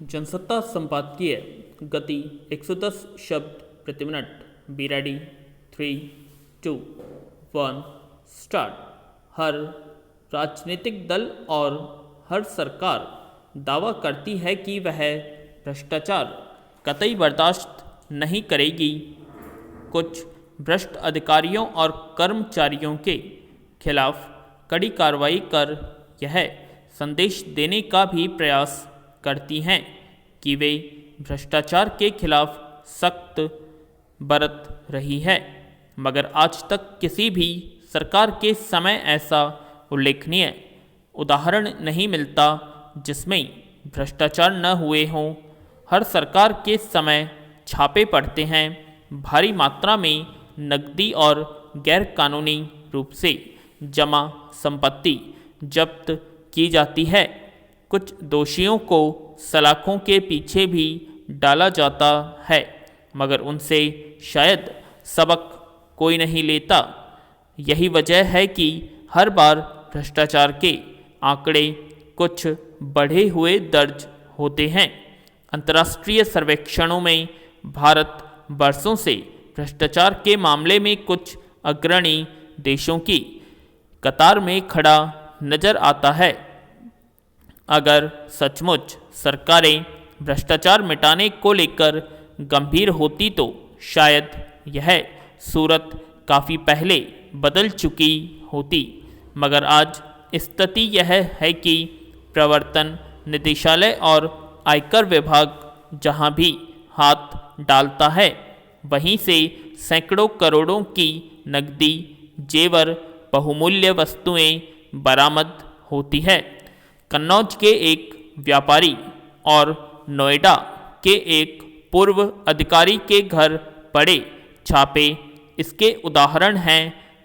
जनसत्ता संपादकीय गति 110 शब्द प्रति मिनट। Be ready. 3, 2, 1 स्टार्ट। हर राजनीतिक दल और हर सरकार दावा करती है कि वह भ्रष्टाचार कतई बर्दाश्त नहीं करेगी। कुछ भ्रष्ट अधिकारियों और कर्मचारियों के खिलाफ कड़ी कार्रवाई कर यह संदेश देने का भी प्रयास करती हैं कि वे भ्रष्टाचार के खिलाफ सख्त बरत रही है, मगर आज तक किसी भी सरकार के समय ऐसा उल्लेखनीय उदाहरण नहीं मिलता जिसमें भ्रष्टाचार न हुए हों। हर सरकार के समय छापे पड़ते हैं, भारी मात्रा में नकदी और गैरकानूनी रूप से जमा संपत्ति जब्त की जाती है। कुछ दोषियों को सलाखों के पीछे भी डाला जाता है, मगर उनसे शायद सबक कोई नहीं लेता। यही वजह है कि हर बार भ्रष्टाचार के आंकड़े कुछ बढ़े हुए दर्ज होते हैं। अंतर्राष्ट्रीय सर्वेक्षणों में भारत वर्षों से भ्रष्टाचार के मामले में कुछ अग्रणी देशों की कतार में खड़ा नजर आता है। अगर सचमुच सरकारें भ्रष्टाचार मिटाने को लेकर गंभीर होती तो शायद यह सूरत काफ़ी पहले बदल चुकी होती, मगर आज स्थिति यह है कि प्रवर्तन निदेशालय और आयकर विभाग जहां भी हाथ डालता है वहीं से सैकड़ों करोड़ों की नकदी, जेवर, बहुमूल्य वस्तुएं बरामद होती है। कन्नौज के एक व्यापारी और नोएडा के एक पूर्व अधिकारी के घर पड़े छापे इसके उदाहरण हैं।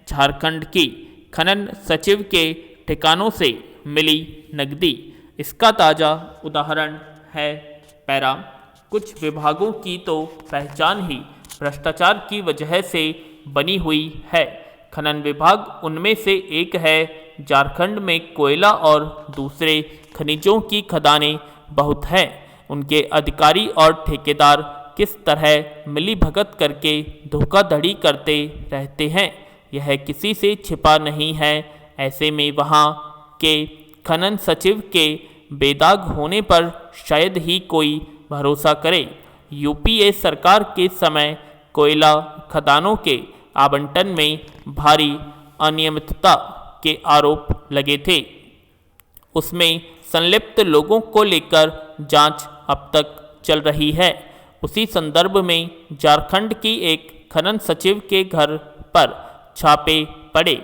झारखंड की खनन सचिव के ठिकानों से मिली नकदी इसका ताज़ा उदाहरण है। पैरा। कुछ विभागों की तो पहचान ही भ्रष्टाचार की वजह से बनी हुई है। खनन विभाग उनमें से एक है। झारखंड में कोयला और दूसरे खनिजों की खदानें बहुत हैं। उनके अधिकारी और ठेकेदार किस तरह मिलीभगत करके धोखाधड़ी करते रहते हैं, यह किसी से छिपा नहीं है। ऐसे में वहाँ के खनन सचिव के बेदाग होने पर शायद ही कोई भरोसा करे। यूपीए सरकार के समय कोयला खदानों के आवंटन में भारी अनियमितता के आरोप लगे थे। उसमें संलिप्त लोगों को लेकर जांच अब तक चल रही है। उसी संदर्भ में झारखंड की एक खनन सचिव के घर पर छापे पड़े।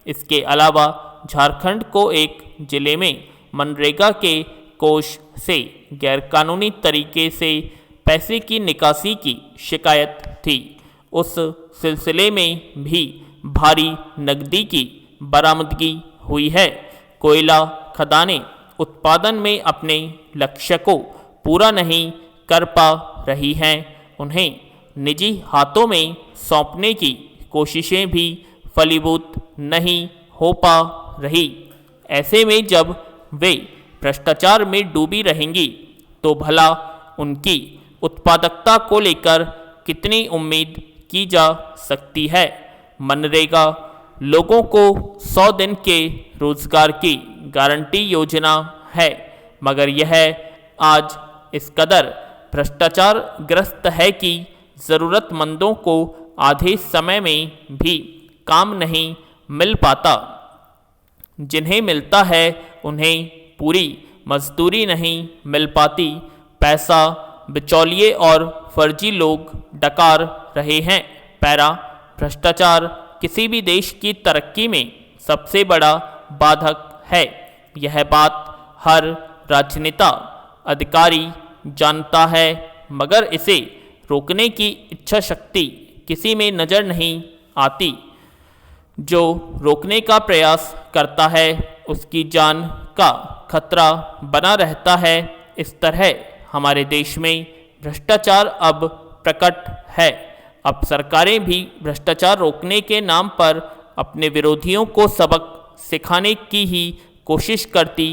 इसके अलावा झारखंड को एक जिले में मनरेगा के कोष से गैरकानूनी तरीके से पैसे की निकासी की शिकायत थी। उस सिलसिले में भी भारी नकदी की बरामदगी हुई है। कोयला खदानें उत्पादन में अपने लक्ष्य को पूरा नहीं कर पा रही हैं। उन्हें निजी हाथों में सौंपने की कोशिशें भी फलीभूत नहीं हो पा रही। ऐसे में जब वे भ्रष्टाचार में डूबी रहेंगी तो भला उनकी उत्पादकता को लेकर कितनी उम्मीद की जा सकती है। मनरेगा लोगों को 100 दिन के रोजगार की गारंटी योजना है, मगर यह आज इस कदर भ्रष्टाचार ग्रस्त है कि ज़रूरतमंदों को आधे समय में भी काम नहीं मिल पाता। जिन्हें मिलता है उन्हें पूरी मजदूरी नहीं मिल पाती। पैसा बिचौलिए और फर्जी लोग डकार रहे हैं। पैरा। भ्रष्टाचार किसी भी देश की तरक्की में सबसे बड़ा बाधक है। यह बात हर राजनेता अधिकारी जानता है, मगर इसे रोकने की इच्छा शक्ति किसी में नज़र नहीं आती। जो रोकने का प्रयास करता है उसकी जान का खतरा बना रहता है। इस तरह हमारे देश में भ्रष्टाचार अब प्रकट है। अब सरकारें भी भ्रष्टाचार रोकने के नाम पर अपने विरोधियों को सबक सिखाने की ही कोशिश करती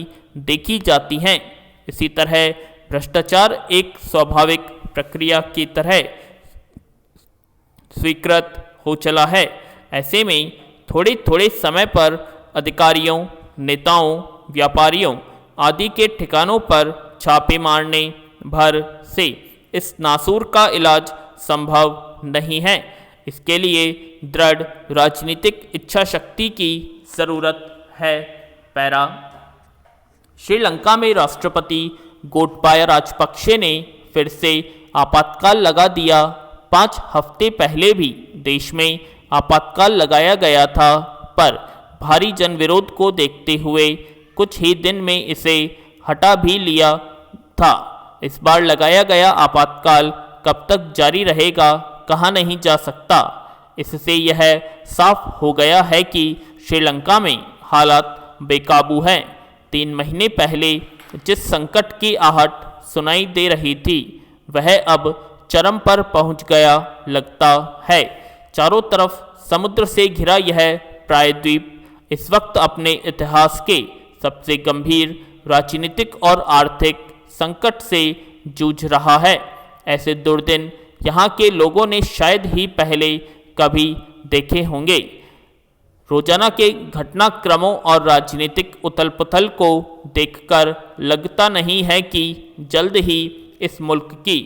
देखी जाती हैं। इसी तरह भ्रष्टाचार एक स्वाभाविक प्रक्रिया की तरह स्वीकृत हो चला है। ऐसे में थोड़े थोड़े समय पर अधिकारियों, नेताओं, व्यापारियों आदि के ठिकानों पर छापे मारने भर से इस नासूर का इलाज संभव नहीं है। इसके लिए दृढ़ राजनीतिक इच्छा शक्ति की ज़रूरत है। पैरा। श्रीलंका में राष्ट्रपति गोटबाया राजपक्षे ने फिर से आपातकाल लगा दिया। 5 हफ्ते पहले भी देश में आपातकाल लगाया गया था, पर भारी जनविरोध को देखते हुए कुछ ही दिन में इसे हटा भी लिया था। इस बार लगाया गया आपातकाल कब तक जारी रहेगा कहा नहीं जा सकता। इससे यह साफ हो गया है कि श्रीलंका में हालात बेकाबू हैं। 3 महीने पहले जिस संकट की आहट सुनाई दे रही थी वह अब चरम पर पहुंच गया लगता है। चारों तरफ समुद्र से घिरा यह प्रायद्वीप इस वक्त अपने इतिहास के सबसे गंभीर राजनीतिक और आर्थिक संकट से जूझ रहा है। ऐसे दुर्दिन यहाँ के लोगों ने शायद ही पहले कभी देखे होंगे। रोजाना के घटनाक्रमों और राजनीतिक उथल पुथल को देखकर लगता नहीं है कि जल्द ही इस मुल्क की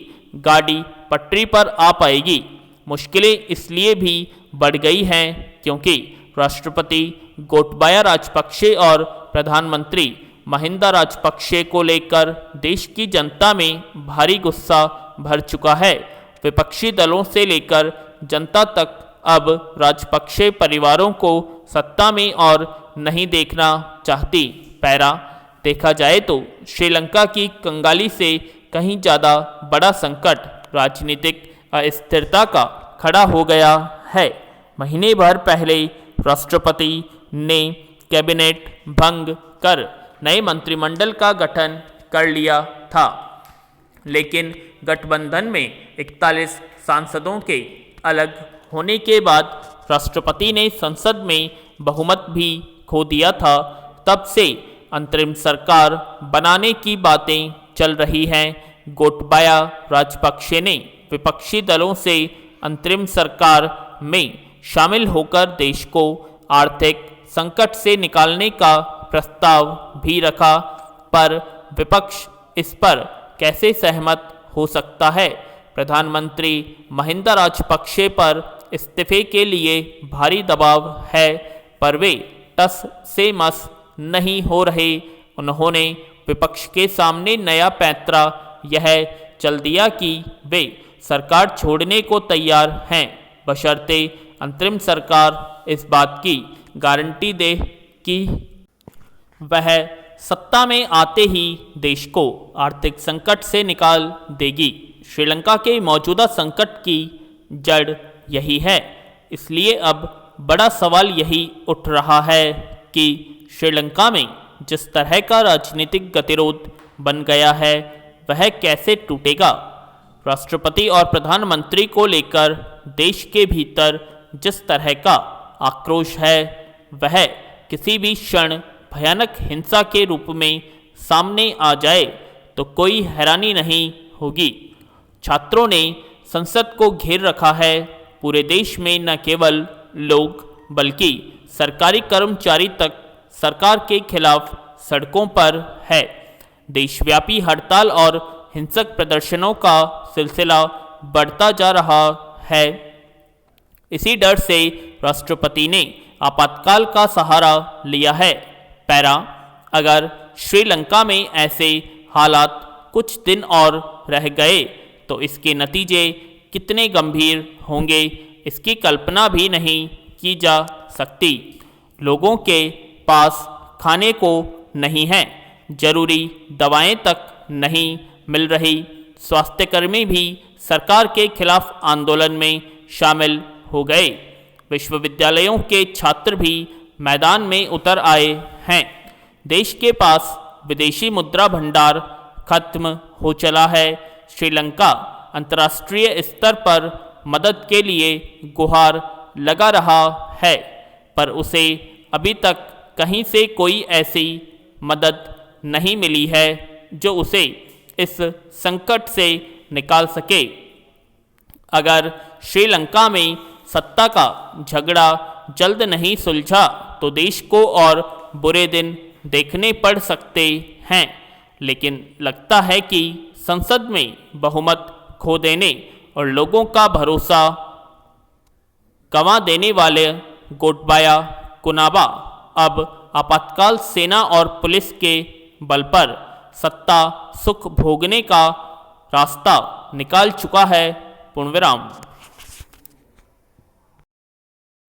गाड़ी पटरी पर आ पाएगी। मुश्किलें इसलिए भी बढ़ गई हैं क्योंकि राष्ट्रपति गोटबाया राजपक्षे और प्रधानमंत्री महिंदा राजपक्षे को लेकर देश की जनता में भारी गुस्सा भर चुका है। विपक्षी दलों से लेकर जनता तक अब राजपक्षे परिवारों को सत्ता में और नहीं देखना चाहती। पैरा। देखा जाए तो श्रीलंका की कंगाली से कहीं ज़्यादा बड़ा संकट राजनीतिक अस्थिरता का खड़ा हो गया है। महीने भर पहले राष्ट्रपति ने कैबिनेट भंग कर नए मंत्रिमंडल का गठन कर लिया था, लेकिन गठबंधन में 41 सांसदों के अलग होने के बाद राष्ट्रपति ने संसद में बहुमत भी खो दिया था। तब से अंतरिम सरकार बनाने की बातें चल रही हैं। गोटबाया राजपक्षे ने विपक्षी दलों से अंतरिम सरकार में शामिल होकर देश को आर्थिक संकट से निकालने का प्रस्ताव भी रखा, पर विपक्ष इस पर कैसे सहमत हो सकता है। प्रधानमंत्री महिंदा राजपक्षे पर इस्तीफे के लिए भारी दबाव है, पर वे टस से मस नहीं हो रहे। उन्होंने विपक्ष के सामने नया पैंतरा यह चल दिया कि वे सरकार छोड़ने को तैयार हैं, बशर्ते अंतरिम सरकार इस बात की गारंटी दे कि वह सत्ता में आते ही देश को आर्थिक संकट से निकाल देगी। श्रीलंका के मौजूदा संकट की जड़ यही है। इसलिए अब बड़ा सवाल यही उठ रहा है कि श्रीलंका में जिस तरह का राजनीतिक गतिरोध बन गया है वह कैसे टूटेगा। राष्ट्रपति और प्रधानमंत्री को लेकर देश के भीतर जिस तरह का आक्रोश है वह किसी भी क्षण भयानक हिंसा के रूप में सामने आ जाए तो कोई हैरानी नहीं होगी। छात्रों ने संसद को घेर रखा है। पूरे देश में न केवल लोग बल्कि सरकारी कर्मचारी तक सरकार के खिलाफ सड़कों पर है। देशव्यापी हड़ताल और हिंसक प्रदर्शनों का सिलसिला बढ़ता जा रहा है। इसी डर से राष्ट्रपति ने आपातकाल का सहारा लिया है। पैरा। अगर श्रीलंका में ऐसे हालात कुछ दिन और रह गए तो इसके नतीजे कितने गंभीर होंगे इसकी कल्पना भी नहीं की जा सकती। लोगों के पास खाने को नहीं है, जरूरी दवाएं तक नहीं मिल रही। स्वास्थ्यकर्मी भी सरकार के खिलाफ आंदोलन में शामिल हो गए। विश्वविद्यालयों के छात्र भी मैदान में उतर आए हैं। देश के पास विदेशी मुद्रा भंडार खत्म हो चला है। श्रीलंका अंतर्राष्ट्रीय स्तर पर मदद के लिए गुहार लगा रहा है, पर उसे अभी तक कहीं से कोई ऐसी मदद नहीं मिली है जो उसे इस संकट से निकाल सके। अगर श्रीलंका में सत्ता का झगड़ा जल्द नहीं सुलझा तो देश को और बुरे दिन देखने पड़ सकते हैं, लेकिन लगता है कि संसद में बहुमत खो देने और लोगों का भरोसा गंवा देने वाले गोटबाया कुनाबा अब आपातकाल सेना और पुलिस के बल पर सत्ता सुख भोगने का रास्ता निकाल चुका है। पूर्णविराम।